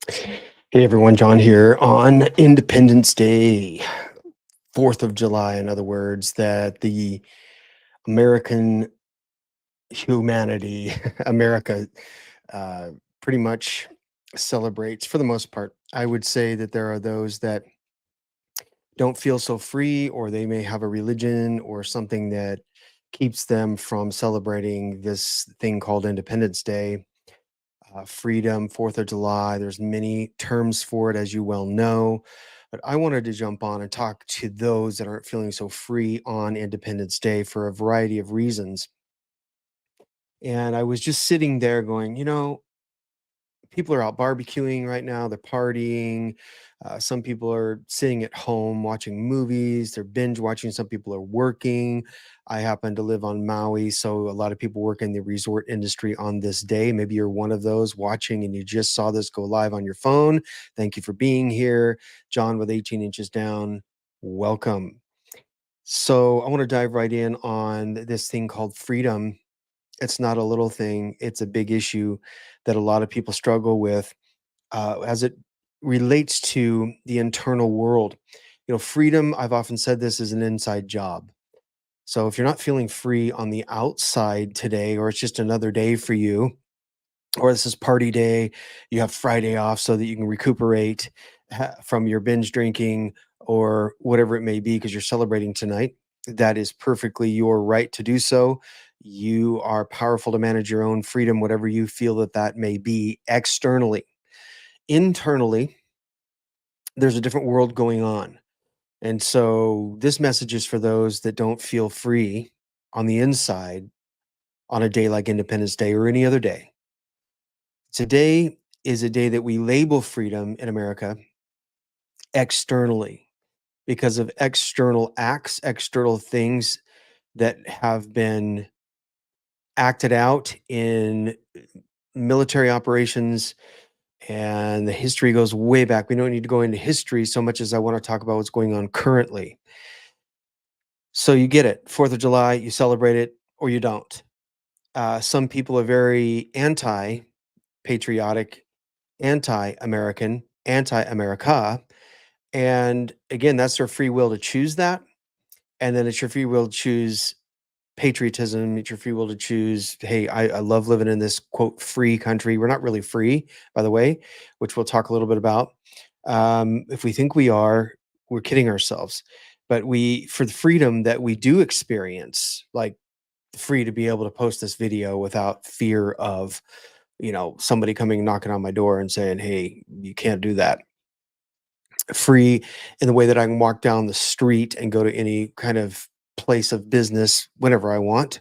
Hey everyone, John here on Independence Day, 4th of July, in other words, that the American humanity, America, uh, pretty much celebrates for the most part. I would say that there are those that don't feel so free, or they may have a religion or something that keeps them from celebrating this thing called Independence Day. Freedom, 4th of July. There's many terms for it, as you well know. But I wanted to jump on and talk to those that aren't feeling so free on Independence Day for a variety of reasons. And I was just sitting there going, people are out barbecuing right now, they're partying. Some people are sitting at home watching movies, they're binge watching. Some people are working. I happen to live on Maui, so a lot of people work in the resort industry on this day. Maybe you're one of those watching and you just saw this go live on your phone. Thank you for being here. John with 18 inches down, welcome. So I want to dive right in on this thing called freedom. It's not a little thing, it's a big issue that a lot of people struggle with as it relates to the internal world. Freedom, I've often said this is an inside job. So if you're not feeling free on the outside today, or it's just another day for you, or this is party day, you have Friday off so that you can recuperate from your binge drinking or whatever it may be because you're celebrating tonight. That is perfectly your right to do so. You are powerful to manage your own freedom, whatever you feel that may be externally. Internally, there's a different world going on. And so this message is for those that don't feel free on the inside on a day like Independence Day or any other day. Today is a day that we label freedom in America externally because of external acts, external things that have been acted out in military operations. And the history goes way back. We don't need to go into history so much as I want to talk about what's going on currently. So you get it. 4th of July, you celebrate it or you don't. Some people are very anti patriotic, anti American, anti America. And again, that's their free will to choose that. And then it's your free will to choose patriotism. It's your free will to choose, hey, I love living in this quote free country. We're not really free, by the way, which we'll talk a little bit about. If we think we are, we're kidding ourselves. But for the freedom that we do experience, like free to be able to post this video without fear of, somebody coming knocking on my door and saying, hey, you can't do that. Free in the way that I can walk down the street and go to any kind of place of business whenever I want.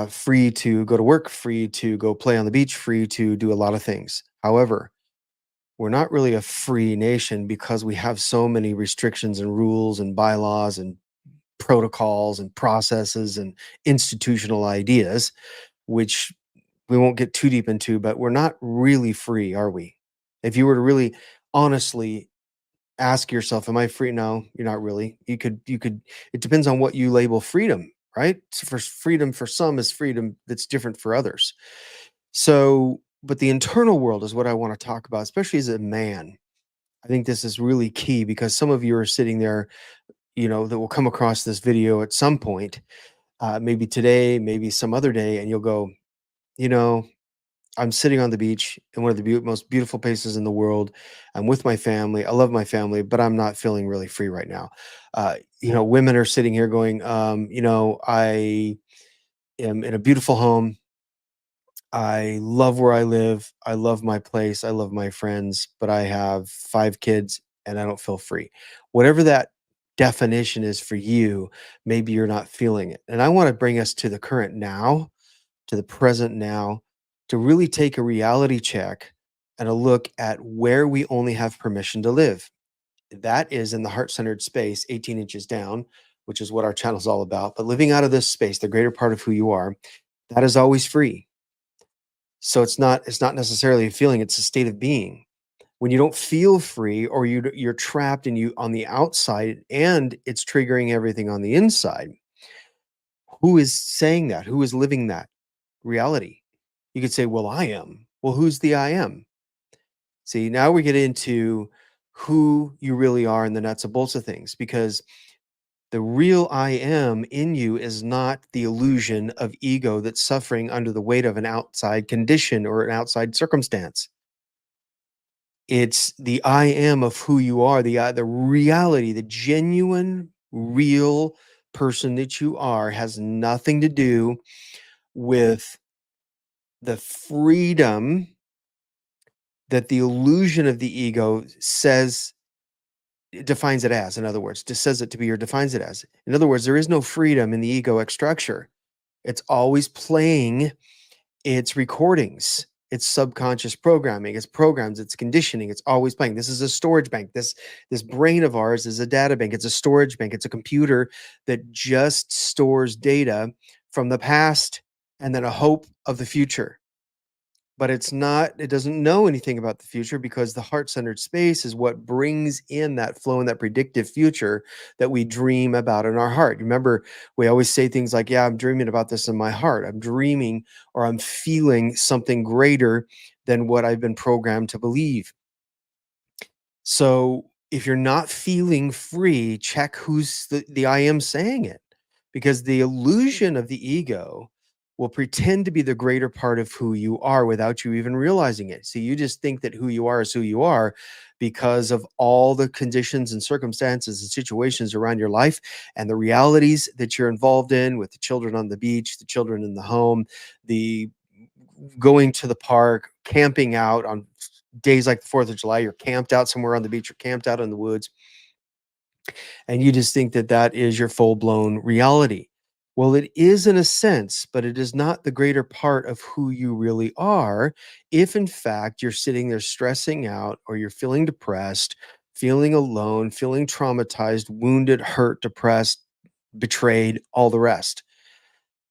Free to go to work, free to go play on the beach, free to do a lot of things. However, we're not really a free nation because we have so many restrictions and rules and bylaws and protocols and processes and institutional ideas, which we won't get too deep into, but we're not really free, are we? If you were to really honestly ask yourself, am I free? No, you're not really. You could, it depends on what you label freedom, right? So for freedom for some is freedom that's different for others. So, but the internal world is what I want to talk about, especially as a man. I think this is really key because some of you are sitting there, that will come across this video at some point, maybe today, maybe some other day, and you'll go, you know, I'm sitting on the beach in one of the most beautiful places in the world. I'm with my family. I love my family, but I'm not feeling really free right now. Women are sitting here going, I am in a beautiful home. I love where I live. I love my place. I love my friends, but I have 5 kids and I don't feel free. Whatever that definition is for you, maybe you're not feeling it. And I want to bring us to the current now, to the present now, to really take a reality check and a look at where we only have permission to live. That is in the heart centered space, 18 inches down, which is what our channel is all about. But living out of this space, the greater part of who you are, that is always free. So it's not necessarily a feeling, it's a state of being. When you don't feel free or you're trapped and you on the outside and it's triggering everything on the inside, who is saying that? Who is living that reality? You could say, well, I am. Well, who's the I am? See, now we get into who you really are and the nuts and bolts of things, because the real I am in you is not the illusion of ego that's suffering under the weight of an outside condition or an outside circumstance. It's the I am of who you are, the reality, the genuine, real person that you are has nothing to do with the freedom that the illusion of the ego says it defines it as. In other words, just says it to be or defines it as. In other words, there is no freedom in the egoic structure. It's always playing its recordings, its subconscious programming, its programs, its conditioning. It's always playing. This is a storage bank. This brain of ours is a data bank. It's a storage bank. It's a computer that just stores data from the past and then a hope of the future. But it doesn't know anything about the future, because the heart-centered space is what brings in that flow and that predictive future that we dream about in our heart. Remember, we always say things like, yeah, I'm dreaming about this in my heart. I'm dreaming, or I'm feeling something greater than what I've been programmed to believe. So if you're not feeling free, check who's the I am saying it, because the illusion of the ego will pretend to be the greater part of who you are without you even realizing it. So you just think that who you are is who you are because of all the conditions and circumstances and situations around your life and the realities that you're involved in, with the children on the beach, the children in the home, the going to the park, camping out on days like the 4th of July. You're camped out somewhere on the beach, you're camped out in the woods, and you just think that that is your full blown reality. Well, it is in a sense, but it is not the greater part of who you really are. If in fact you're sitting there stressing out, or you're feeling depressed, feeling alone, feeling traumatized, wounded, hurt, depressed, betrayed, all the rest.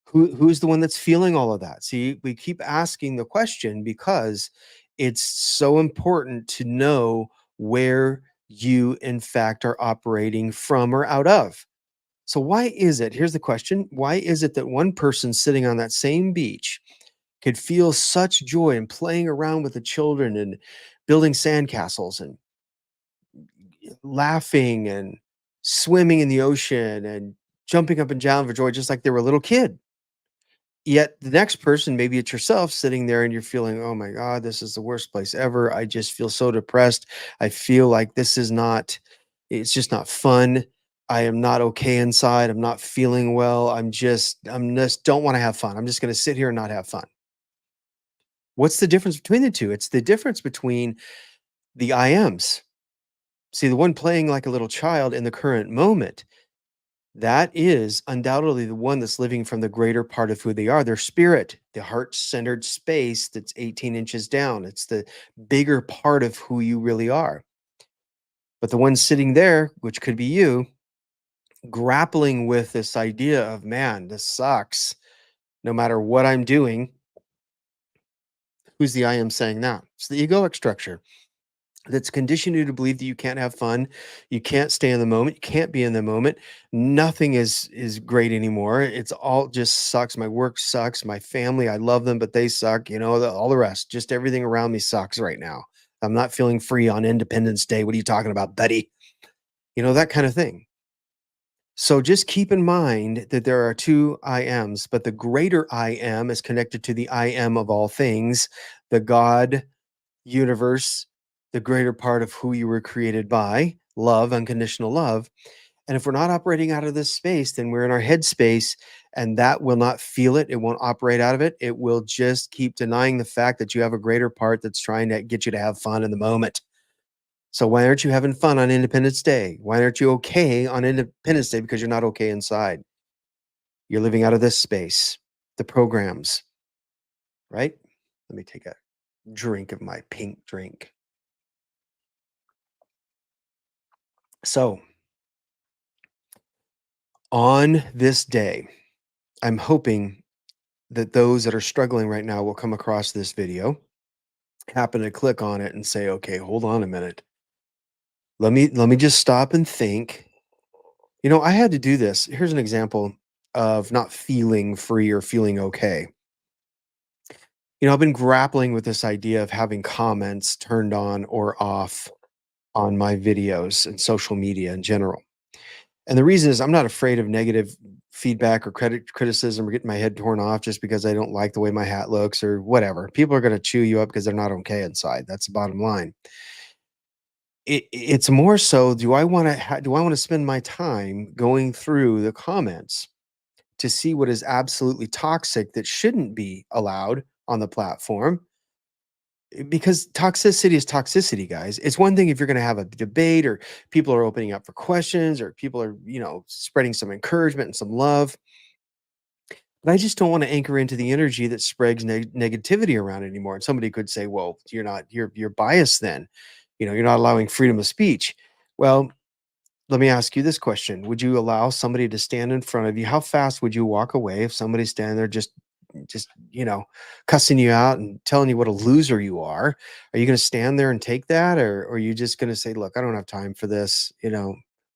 Who's the one that's feeling all of that? See, we keep asking the question because it's so important to know where you in fact are operating from or out of. So why is it? Here's the question. Why is it that one person sitting on that same beach could feel such joy in playing around with the children and building sandcastles and laughing and swimming in the ocean and jumping up and down for joy just like they were a little kid? Yet the next person, maybe it's yourself, sitting there and you're feeling, oh my God, this is the worst place ever. I just feel so depressed. I feel like this is not, it's just not fun. I am not okay inside. I'm not feeling well. I'm just don't want to have fun. I'm just going to sit here and not have fun. What's the difference between the two? It's the difference between the I ams. See, the one playing like a little child in the current moment, that is undoubtedly the one that's living from the greater part of who they are, their spirit, the heart-centered space that's 18 inches down. It's the bigger part of who you really are. But the one sitting there, which could be you, grappling with this idea of, man, this sucks. No matter what I'm doing, who's the I am saying that? It's the egoic structure that's conditioned you to believe that you can't have fun, you can't stay in the moment, you can't be in the moment. Nothing is great anymore. It's all just sucks. My work sucks. My family, I love them, but they suck. All the rest. Just everything around me sucks right now. I'm not feeling free on Independence Day. What are you talking about, buddy? That kind of thing. So just keep in mind that there are two I ams, but the greater I am is connected to the I am of all things, the God universe, the greater part of who you were created by, love, unconditional love. And if we're not operating out of this space, then we're in our head space, and that will not feel it. It won't operate out of it. It will just keep denying the fact that you have a greater part that's trying to get you to have fun in the moment. So why aren't you having fun on Independence Day? Why aren't you okay on Independence Day? Because you're not okay inside. You're living out of this space, the programs, right? Let me take a drink of my pink drink. So on this day, I'm hoping that those that are struggling right now will come across this video, happen to click on it and say, okay, hold on a minute. Let me just stop and think. I had to do this. Here's an example of not feeling free or feeling okay. I've been grappling with this idea of having comments turned on or off on my videos and social media in general. And the reason is I'm not afraid of negative feedback or criticism or getting my head torn off just because I don't like the way my hat looks or whatever. People are going to chew you up because they're not okay inside. That's the bottom line. It's more so, do I want to spend my time going through the comments to see what is absolutely toxic that shouldn't be allowed on the platform? Because toxicity is toxicity, guys. It's one thing if you're going to have a debate or people are opening up for questions or people are, spreading some encouragement and some love. But I just don't want to anchor into the energy that spreads negativity around anymore. And somebody could say, "Well, you're biased then. You're not allowing freedom of speech." Well, let me ask you this question. Would you allow somebody to stand in front of you? How fast would you walk away if somebody's standing there just cussing you out and telling you what a loser you are? Are you going to stand there and take that, or are you just going to say, "Look, I don't have time for this,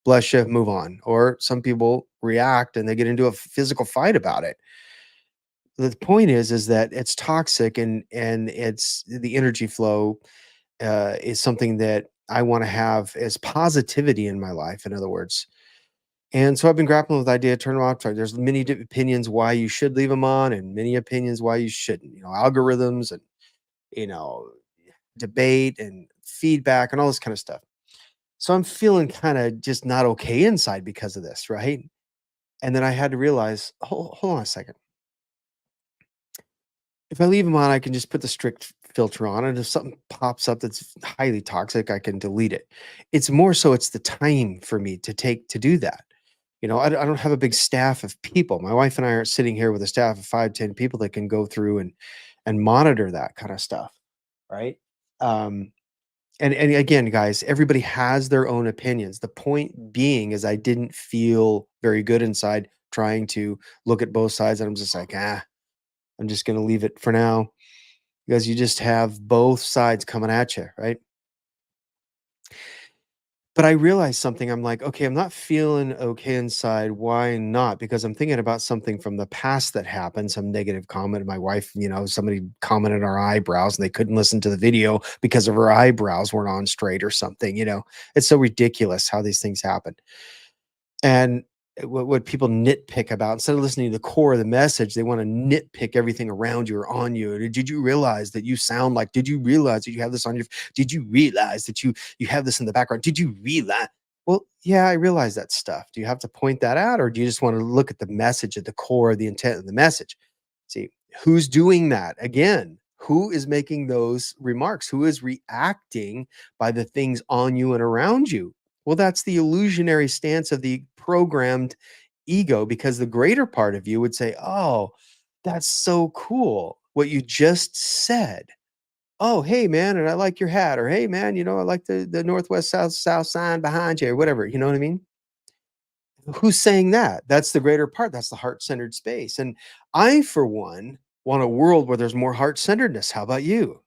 bless you, move on"? Or some people react and they get into a physical fight about it. The point is that it's toxic, and it's the energy flow is something that I want to have as positivity in my life, in other words. And so I've been grappling with the idea, turn them off. There's many opinions why you should leave them on, and many opinions why you shouldn't. Algorithms and you know debate and feedback and all this kind of stuff. So I'm feeling kind of just not okay inside because of this, right? And then I had to realize, hold on a second. If I leave them on, I can just put the strict filter on, and if something pops up that's highly toxic, I can delete it. It's more so it's the time for me to take to do that. I don't have a big staff of people. My wife and I are sitting here with a staff of 5, 10 people that can go through and monitor that kind of stuff, right? Um, and again, guys, everybody has their own opinions. The point being is I didn't feel very good inside trying to look at both sides, and I'm just like, I'm just gonna leave it for now because you just have both sides coming at you, right? But I realized something. I'm like, okay, I'm not feeling okay inside. Why not? Because I'm thinking about something from the past that happened, some negative comment. My wife, somebody commented on our eyebrows and they couldn't listen to the video because of her eyebrows weren't on straight or something. It's so ridiculous how these things happen. And what people nitpick about, instead of listening to the core of the message, they want to nitpick everything around you or on you. Did you realize that you sound like? Did you realize that you have this on your? Did you realize that you have this in the background? Did you realize? Well, yeah, I realize that stuff. Do you have to point that out, or do you just want to look at the message at the core, the intent of the message? See, who's doing that again? Who is making those remarks? Who is reacting by the things on you and around you? Well, that's the illusionary stance of the programmed ego, because the greater part of you would say, "Oh, that's so cool what you just said. Oh, hey man, and I like your hat," or "Hey man, I like the northwest south sign behind you," or whatever. You know what I mean? Who's saying that? That's the greater part. That's the heart-centered space. And I, for one, want a world where there's more heart-centeredness. How about you?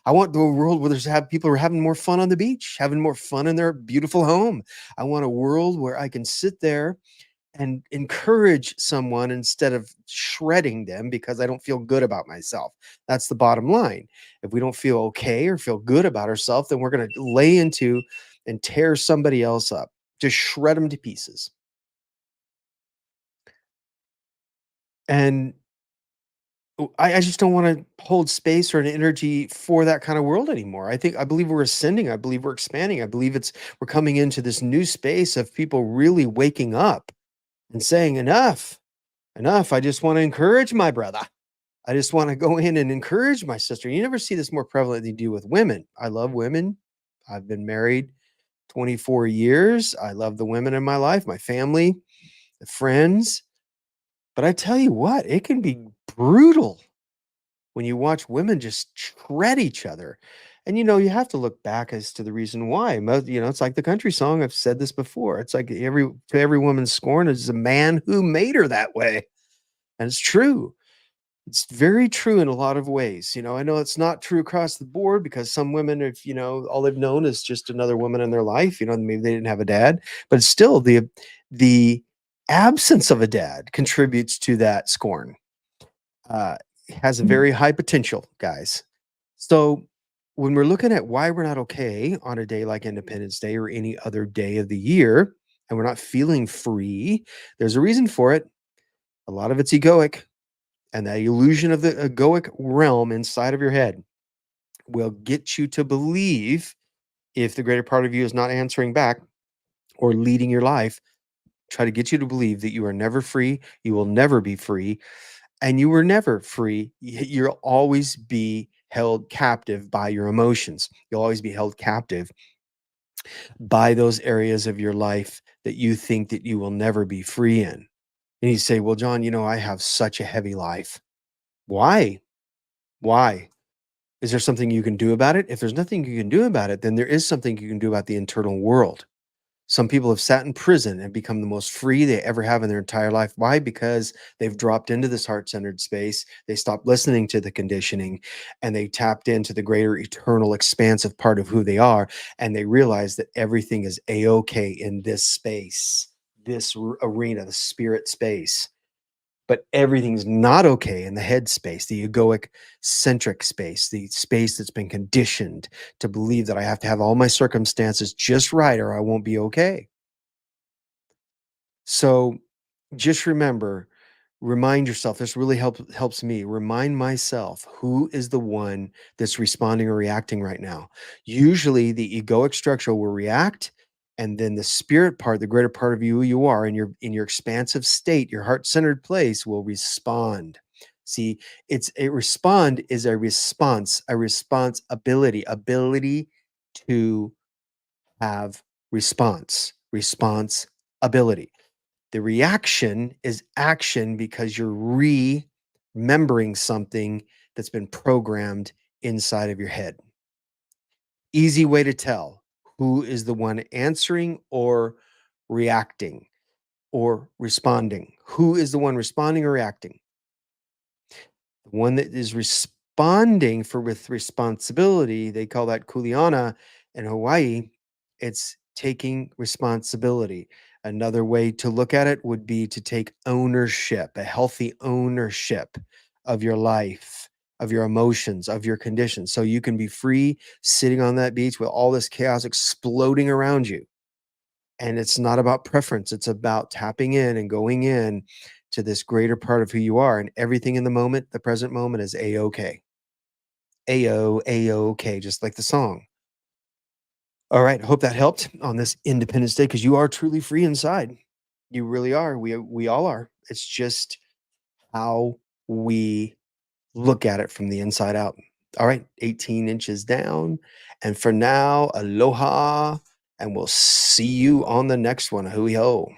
I want the world where people are having more fun on the beach, having more fun in their beautiful home. I want a world where I can sit there and encourage someone instead of shredding them because I don't feel good about myself. That's the bottom line. If we don't feel okay or feel good about ourselves, then we're going to lay into and tear somebody else up, just shred them to pieces. And I just don't want to hold space or an energy for that kind of world anymore. I believe we're ascending. I believe we're expanding. I believe we're coming into this new space of people really waking up and saying, enough, enough. I just want to encourage my brother. I just want to go in and encourage my sister. You never see this more prevalent than you do with women. I love women. I've been married 24 years. I love the women in my life, my family, the friends. But I tell you what, it can be brutal when you watch women just shred each other. And you have to look back as to the reason why. It's like the country song. I've said this before. It's like every woman's scorn is a man who made her that way. And it's true. It's very true in a lot of ways. I know it's not true across the board because some women, if all they've known is just another woman in their life, maybe they didn't have a dad, but it's still the absence of a dad contributes to that scorn. has a very high potential, guys. So when we're looking at why we're not okay on a day like Independence Day or any other day of the year, and we're not feeling free, there's a reason for it. A lot of it's egoic, and that illusion of the egoic realm inside of your head will get you to believe, if the greater part of you is not answering back or leading your life, try to get you to believe that you are never free, you will never be free, and you were never free. You'll always be held captive by your emotions. You'll always be held captive by those areas of your life that you think that you will never be free in. And you say, "Well, John, I have such a heavy life." Why? Why? Is there something you can do about it? If there's nothing you can do about it, then there is something you can do about the internal world. Some people have sat in prison and become the most free they ever have in their entire life. Why? Because they've dropped into this heart centered space. They stopped listening to the conditioning and they tapped into the greater eternal expansive part of who they are. And they realize that everything is a okay in this space, this arena, the spirit space. But everything's not okay in the head space, the egoic centric space, the space that's been conditioned to believe that I have to have all my circumstances just right or I won't be okay. So just remember, remind yourself, this really helps me remind myself who is the one that's responding or reacting right now. Usually the egoic structure will react, and then the spirit part, the greater part of you, who you are in your expansive state, your heart-centered place, will respond. See, it's a respond is a response, a responsibility, ability to have response ability. The reaction is action because you're remembering something that's been programmed inside of your head. Easy way to tell who is the one answering or reacting or responding. Who is the one responding or reacting? The one that is responding for with responsibility, they call that kuleana in Hawaii. It's taking responsibility. Another way to look at it would be to take ownership, a healthy ownership of your life, of your emotions, of your conditions. So you can be free sitting on that beach with all this chaos exploding around you. And it's not about preference, it's about tapping in and going in to this greater part of who you are, and everything in the moment, the present moment, is a-okay. A-okay, just like the song. All right, hope that helped on this Independence Day, because you are truly free inside. You really are. We all are. It's just how we look at it from the inside out. All right, 18 inches down. And for now, aloha, and we'll see you on the next one. Hui ho.